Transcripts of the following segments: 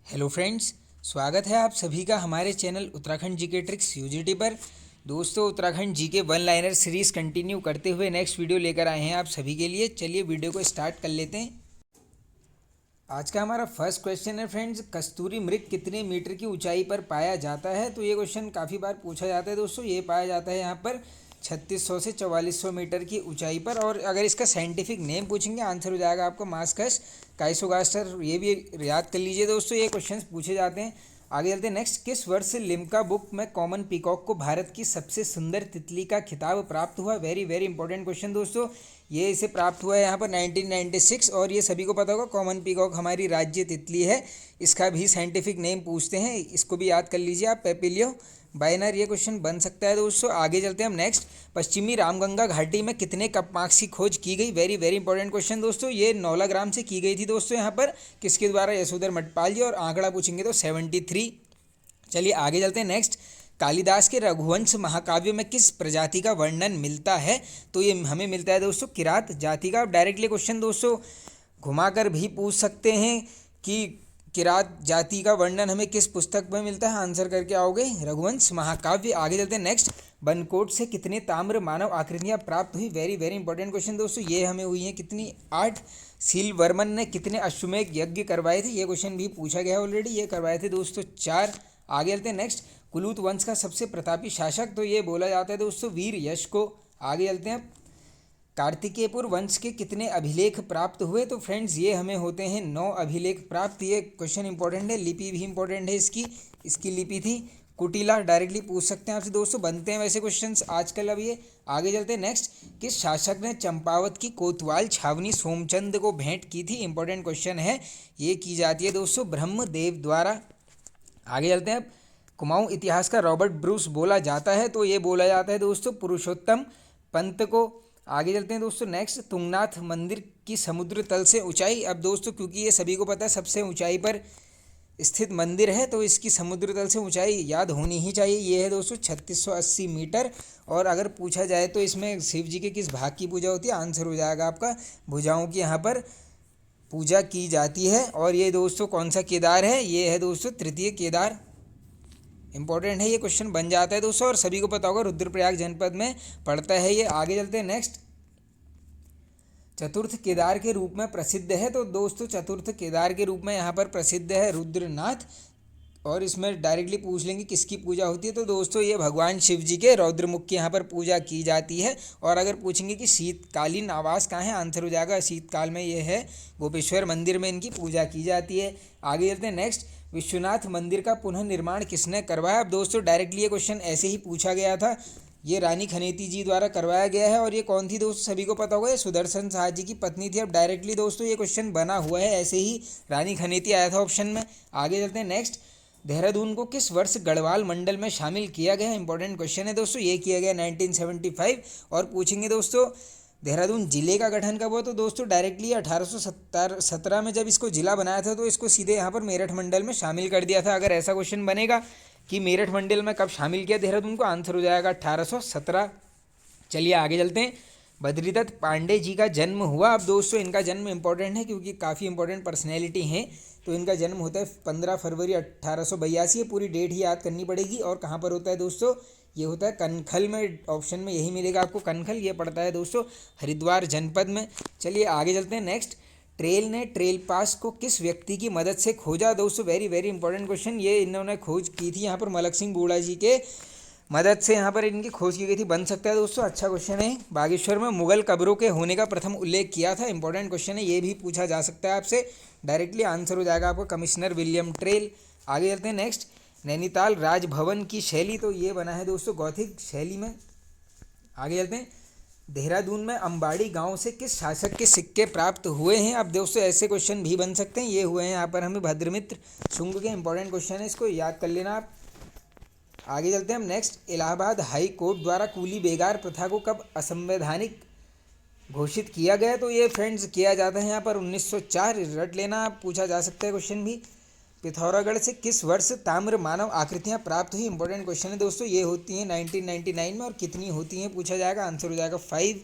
Hello friends, स्वागत है आप सभी का हमारे channel Uttarakhand GK tricks UGT पर। दोस्तों, Uttarakhand GK one liner series continue करते हुए नेक्स्ट वीडियो लेकर आए हैं आप सभी के लिए। चलिए वीडियो को स्टार्ट कर लेते हैं। आज का हमारा फर्स्ट क्वेश्चन है फ्रेंड्स, कस्तूरी मृग कितने मीटर की ऊंचाई पर पाया जाता है। तो ये क्वेश्चन काफ़ी बार पूछा जाता है दोस्तों। ये पाया जाता है यहाँ पर 3600 से 4400 मीटर की ऊंचाई पर। और अगर इसका साइंटिफिक नेम पूछेंगे आंसर हो जाएगा आपको मास्कस काइसोगास्टर। ये भी याद कर लीजिए दोस्तों, ये क्वेश्चन पूछे जाते हैं। आगे चलते हैं नेक्स्ट, किस वर्ष लिम्का बुक में कॉमन पीकॉक को भारत की सबसे सुंदर तितली का खिताब प्राप्त हुआ। वेरी वेरी इंपॉर्टेंट क्वेश्चन दोस्तों। ये इसे प्राप्त हुआ है यहाँ पर 1996। और ये सभी को पता होगा कॉमन पीकॉक हमारी राज्य तितली है। इसका भी साइंटिफिक नेम पूछते हैं, इसको भी याद कर लीजिए आप, पेपिलियो बाइनर। ये क्वेश्चन बन सकता है दोस्तों। आगे चलते हैं हम नेक्स्ट, पश्चिमी रामगंगा घाटी में कितने कपमार्क्स की खोज की गई। वेरी वेरी इंपॉर्टेंट क्वेश्चन दोस्तों। ये नौलाग्राम से की गई थी दोस्तों यहाँ पर, किसके द्वारा, यशोधर मटपाल जी। और आंकड़ा पूछेंगे तो 73। चलिए आगे चलते हैं नेक्स्ट, कालिदास के रघुवंश महाकाव्य में किस प्रजाति का वर्णन मिलता है। तो ये हमें मिलता है दोस्तों किरात जाति का। डायरेक्टली क्वेश्चन दोस्तों घुमाकर भी पूछ सकते हैं कि किरात जाति का वर्णन हमें किस पुस्तक में मिलता है। आंसर करके आओगे रघुवंश महाकाव्य। आगे चलते हैं नेक्स्ट, बनकोट से कितने ताम्र मानव आकृतियाँ प्राप्त हुई। वेरी वेरी इंपॉर्टेंट क्वेश्चन दोस्तों। ये हमें हुई हैं कितनी, 8। सीलवर्मन ने कितने अश्वमेध यज्ञ करवाए थे। ये क्वेश्चन भी पूछा गया ऑलरेडी। ये करवाए थे दोस्तों 4। आगे चलते हैं नेक्स्ट, कुलूत वंश का सबसे प्रतापी शासक। तो ये बोला जाता है दोस्तों वीर यश को। आगे चलते हैं, कार्तिकेयपुर वंश के कितने अभिलेख प्राप्त हुए। तो फ्रेंड्स ये हमें होते हैं 9 अभिलेख प्राप्त। ये क्वेश्चन इंपॉर्टेंट है, लिपि भी इंपॉर्टेंट है इसकी लिपि थी कुटिला। डायरेक्टली पूछ सकते हैं आपसे दोस्तों, बनते हैं वैसे क्वेश्चंस आजकल। अब ये आगे चलते हैं नेक्स्ट, किस शासक ने चंपावत की कोतवाल छावनी सोमचंद को भेंट की थी। इंपॉर्टेंट क्वेश्चन है, ये की जाती है दोस्तों ब्रह्मदेव द्वारा। आगे चलते हैं, कुमाऊं इतिहास का रॉबर्ट ब्रूस बोला जाता है। तो ये बोला जाता है दोस्तों पुरुषोत्तम पंत को। आगे चलते हैं दोस्तों नेक्स्ट, तुंगनाथ मंदिर की समुद्र तल से ऊंचाई। अब दोस्तों क्योंकि ये सभी को पता है सबसे ऊंचाई पर स्थित मंदिर है, तो इसकी समुद्र तल से ऊंचाई याद होनी ही चाहिए। ये है दोस्तों 3680 मीटर। और अगर पूछा जाए तो इसमें शिव जी के किस भाग की पूजा होती है, आंसर हो जाएगा आपका भुजाओं की यहाँ पर पूजा की जाती है। और ये दोस्तों कौन सा केदार है, ये है दोस्तों तृतीय केदार। इंपॉर्टेंट है, ये क्वेश्चन बन जाता है दोस्तों और सभी को पता होगा रुद्रप्रयाग जनपद में पड़ता है ये। आगे चलते हैं नेक्स्ट, चतुर्थ केदार के रूप में प्रसिद्ध है। तो दोस्तों चतुर्थ केदार के रूप में यहाँ पर प्रसिद्ध है रुद्रनाथ। और इसमें डायरेक्टली पूछ लेंगे किसकी पूजा होती है। तो दोस्तों ये भगवान शिव जी के रौद्रमुख की यहाँ पर पूजा की जाती है। और अगर पूछेंगे कि शीतकालीन आवास कहाँ है, आंसर हो जाएगा शीतकाल में ये है गोपेश्वर मंदिर में इनकी पूजा की जाती है। आगे चलते हैं नेक्स्ट, विश्वनाथ मंदिर का पुनः निर्माण किसने करवाया। अब दोस्तों डायरेक्टली ये क्वेश्चन ऐसे ही पूछा गया था, ये रानी खनेती जी द्वारा करवाया गया है। और ये कौन थी दोस्तों, सभी को पता होगा, ये सुदर्शन शाह जी की पत्नी थी। अब डायरेक्टली दोस्तों ये क्वेश्चन बना हुआ है ऐसे ही, रानी खनेती आया था ऑप्शन में। आगे चलते हैं नेक्स्ट, देहरादून को किस वर्ष गढ़वाल मंडल में शामिल किया गया। इंपॉर्टेंट क्वेश्चन है दोस्तों, ये किया गया 1975। और पूछेंगे दोस्तों देहरादून जिले का गठन कब हुआ। तो दोस्तों डायरेक्टली 1817 में जब इसको जिला बनाया था तो इसको सीधे यहाँ पर मेरठ मंडल में शामिल कर दिया था। अगर ऐसा क्वेश्चन बनेगा कि मेरठ मंडल में कब शामिल किया देहरादून को, आंसर हो जाएगा 1817। चलिए आगे चलते हैं, बद्रीदत्त पांडे जी का जन्म हुआ। अब दोस्तों इनका जन्म इंपॉर्टेंट है क्योंकि काफ़ी इंपॉर्टेंट पर्सनैलिटी हैं। तो इनका जन्म होता है 15 फरवरी 1882। ये पूरी डेट ही याद करनी पड़ेगी। और कहाँ पर होता है दोस्तों, ये होता है कनखल में। ऑप्शन में यही मिलेगा आपको कनखल। ये पड़ता है दोस्तों हरिद्वार जनपद में। चलिए आगे चलते हैं नेक्स्ट, ट्रेल ने ट्रेल पास को किस व्यक्ति की मदद से खोजा। दोस्तों वेरी वेरी इंपॉर्टेंट क्वेश्चन, ये इन्होंने खोज की थी यहाँ पर मलक सिंह बूढ़ा जी के मदद से यहाँ पर इनकी खोज की गई थी। बन सकता है दोस्तों, अच्छा क्वेश्चन है। बागेश्वर में मुगल कब्रों के होने का प्रथम उल्लेख किया था। इंपॉर्टेंट क्वेश्चन है, ये भी पूछा जा सकता है आपसे। डायरेक्टली आंसर हो जाएगा आपको कमिश्नर विलियम ट्रेल। आगे चलते हैं नेक्स्ट, नैनीताल राजभवन की शैली। तो ये बना है दोस्तों गौथिक शैली में। आगे चलते हैं, देहरादून में अंबाड़ी गांव से किस शासक के सिक्के प्राप्त हुए हैं। अब दोस्तों ऐसे क्वेश्चन भी बन सकते हैं। ये हुए हैं यहाँ पर हमें भद्रमित्र शुंग के। इंपॉर्टेंट क्वेश्चन है, इसको याद कर लेना आप। आगे चलते हैं हम नेक्स्ट, इलाहाबाद हाई कोर्ट द्वारा कूली बेगार प्रथा को कब असंवैधानिक घोषित किया गया। तो ये फ्रेंड्स किया जाता है यहाँ पर 1904। रट लेना, पूछा जा सकता है क्वेश्चन भी। पिथौरागढ़ से किस वर्ष ताम्र मानव आकृतियाँ प्राप्त हुई। इंपॉर्टेंट क्वेश्चन है दोस्तों, ये होती हैं 1999 में। और कितनी होती हैं पूछा जाएगा, आंसर हो जाएगा 5।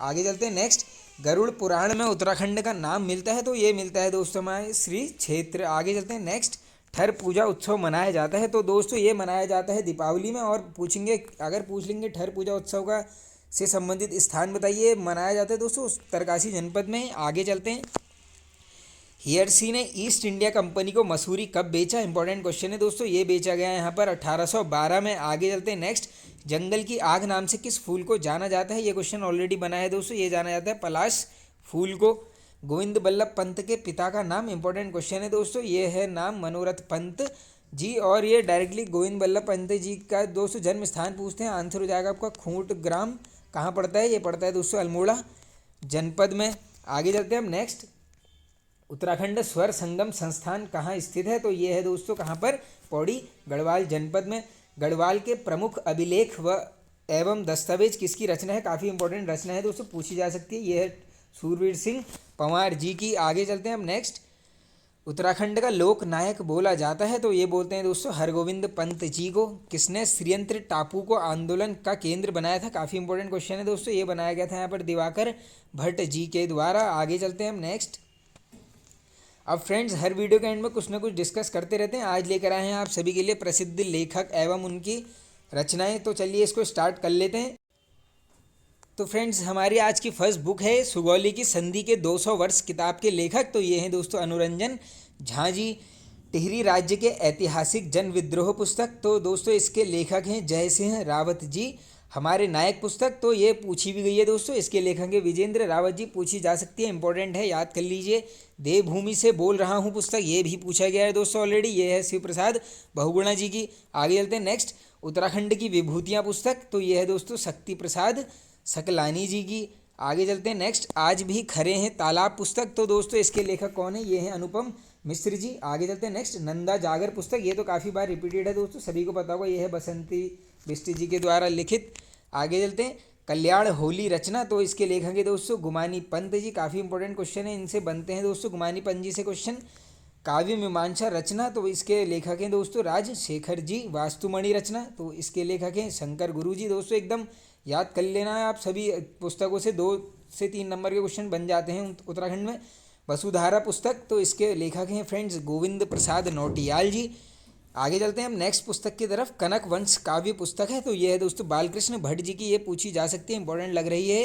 आगे चलते हैं नेक्स्ट, गरुड़ पुराण में उत्तराखंड का नाम मिलता है। तो ये मिलता है दोस्तों हमारे श्री क्षेत्र। आगे चलते हैं नेक्स्ट, ठर पूजा उत्सव मनाया जाता है? तो दोस्तों ये मनाया जाता है दीपावली में। और पूछेंगे, अगर पूछ लेंगे ठर पूजा उत्सव का से संबंधित स्थान बताइए, मनाया जाता है दोस्तों उत्तरकाशी जनपद में। आगे चलते हैं। हियर्सी ने ईस्ट इंडिया कंपनी को मसूरी कब बेचा? इंपॉर्टेंट क्वेश्चन है दोस्तों। ये बेचा गया है यहाँ पर 1812 में। आगे चलते हैं नेक्स्ट। जंगल की आग नाम से किस फूल को जाना जाता है? ये क्वेश्चन ऑलरेडी बना है दोस्तों। ये जाना जाता है पलाश फूल को। गोविंद बल्लभ पंत के पिता का नाम? इंपॉर्टेंट क्वेश्चन है दोस्तों। ये है नाम मनोरथ पंत जी। और ये डायरेक्टली गोविंद बल्लभ पंत जी का दोस्तों जन्म स्थान पूछते हैं, आंसर हो जाएगा आपका खूंट ग्राम। कहाँ पड़ता है? ये पड़ता है दोस्तों अल्मोड़ा जनपद में। आगे चलते हैं हम नेक्स्ट। उत्तराखंड स्वर संगम संस्थान कहाँ स्थित है? तो ये है दोस्तों कहाँ पर? पौड़ी गढ़वाल जनपद में। गढ़वाल के प्रमुख अभिलेख व एवं दस्तावेज किसकी रचना है? काफ़ी इंपॉर्टेंट रचना है दोस्तों, पूछी जा सकती है। ये है सूरवीर सिंह पंवार जी की। आगे चलते हैं हम नेक्स्ट। उत्तराखंड का लोक नायक बोला जाता है? तो ये बोलते हैं दोस्तों हरगोविंद पंत जी को। किसने श्रीयंत्र टापू को आंदोलन का केंद्र बनाया था? काफ़ी इंपॉर्टेंट क्वेश्चन है दोस्तों। ये बनाया गया था यहाँ पर दिवाकर भट्ट जी के द्वारा। आगे चलते हैं हम नेक्स्ट। अब फ्रेंड्स हर वीडियो के एंड में कुछ ना कुछ डिस्कस करते रहते हैं। आज लेकर आए हैं आप सभी के लिए प्रसिद्ध लेखक एवं उनकी रचनाएं। तो चलिए इसको स्टार्ट कर लेते हैं। तो फ्रेंड्स हमारी आज की फर्स्ट बुक है सुगौली की संधि के 200 वर्ष किताब के लेखक। तो ये हैं दोस्तों अनुरंजन झा जी। टिहरी राज्य के ऐतिहासिक जन विद्रोह पुस्तक, तो दोस्तों इसके लेखक हैं जय सिंह रावत जी। हमारे नायक पुस्तक, तो ये पूछी भी गई है दोस्तों, इसके लेखक हैं विजेंद्र रावत जी। पूछी जा सकती है, इंपॉर्टेंट है, याद कर लीजिए। देवभूमि से बोल रहा हूँ पुस्तक, ये भी पूछा गया है दोस्तों ऑलरेडी। ये है शिव प्रसाद बहुगुणा जी की। आगे चलते हैं नेक्स्ट। उत्तराखंड की विभूतियाँ पुस्तक, तो ये है दोस्तों शक्ति प्रसाद सकलानी जी की। आगे चलते हैं नेक्स्ट। आज भी खरे हैं तालाब पुस्तक, तो दोस्तों इसके लेखक कौन है? ये हैं अनुपम मिश्र जी। आगे चलते हैं नेक्स्ट। नंदा जागर पुस्तक, ये तो काफ़ी बार रिपीटेड है दोस्तों, सभी को पता होगा। ये है बसंती बिष्ट जी के द्वारा लिखित। आगे चलते हैं। कल्याण होली रचना, तो इसके लेखक है दोस्तों गुमानी पंत जी। काफ़ी इंपॉर्टेंट क्वेश्चन है, इनसे बनते हैं दोस्तों गुमानी पंत जी से क्वेश्चन। काव्य मीमांसा रचना, तो इसके लेखक हैं दोस्तों राजशेखर जी। वास्तुमणि रचना, तो इसके लेखक हैं शंकर गुरु जी। दोस्तों एकदम याद कर लेना है आप सभी पुस्तकों से, 2 से 3 नंबर के क्वेश्चन बन जाते हैं उत्तराखंड में। वसुधारा पुस्तक, तो इसके लेखक हैं फ्रेंड्स गोविंद प्रसाद नौटियाल जी। आगे चलते हैं हम नेक्स्ट पुस्तक की तरफ। कनक वंश काव्य पुस्तक है, तो ये है दोस्तों बालकृष्ण भट्ट जी की। ये पूछी जा सकती है, इंपॉर्टेंट लग रही है।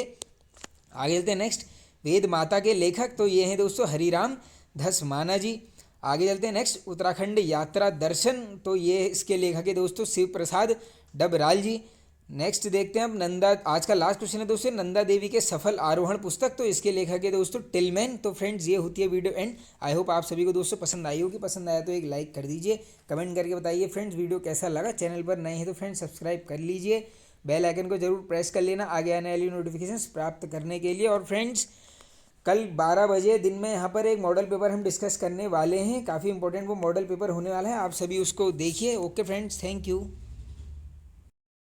आगे चलते हैं नेक्स्ट। वेद माता के लेखक, तो ये हैं दोस्तों हरिराम धसमाना जी। आगे चलते हैं नेक्स्ट। उत्तराखंड यात्रा दर्शन, तो ये इसके लेखक है दोस्तों शिव प्रसाद डबराल जी। नेक्स्ट देखते हैं अब नंदा, आज का लास्ट क्वेश्चन है दोस्तों, नंदा देवी के सफल आरोहण पुस्तक, तो इसके लेखक है दोस्तों टिलमैन। तो फ्रेंड्स ये होती है वीडियो एंड। आई होप आप सभी को दोस्तों पसंद आई होगी। पसंद आया तो एक लाइक कर दीजिए, कमेंट करके बताइए फ्रेंड्स वीडियो कैसा लगा। चैनल पर नए हैं तो फ्रेंड्स सब्सक्राइब कर लीजिए, बेल आइकन को जरूर प्रेस कर लेना आगे आने वाली नोटिफिकेशन प्राप्त करने के लिए। और फ्रेंड्स कल 12 बजे दिन में यहाँ पर एक मॉडल पेपर हम डिस्कस करने वाले हैं, काफ़ी इंपॉर्टेंट वो मॉडल पेपर होने वाला है, आप सभी उसको देखिए। Okay friends, thank you.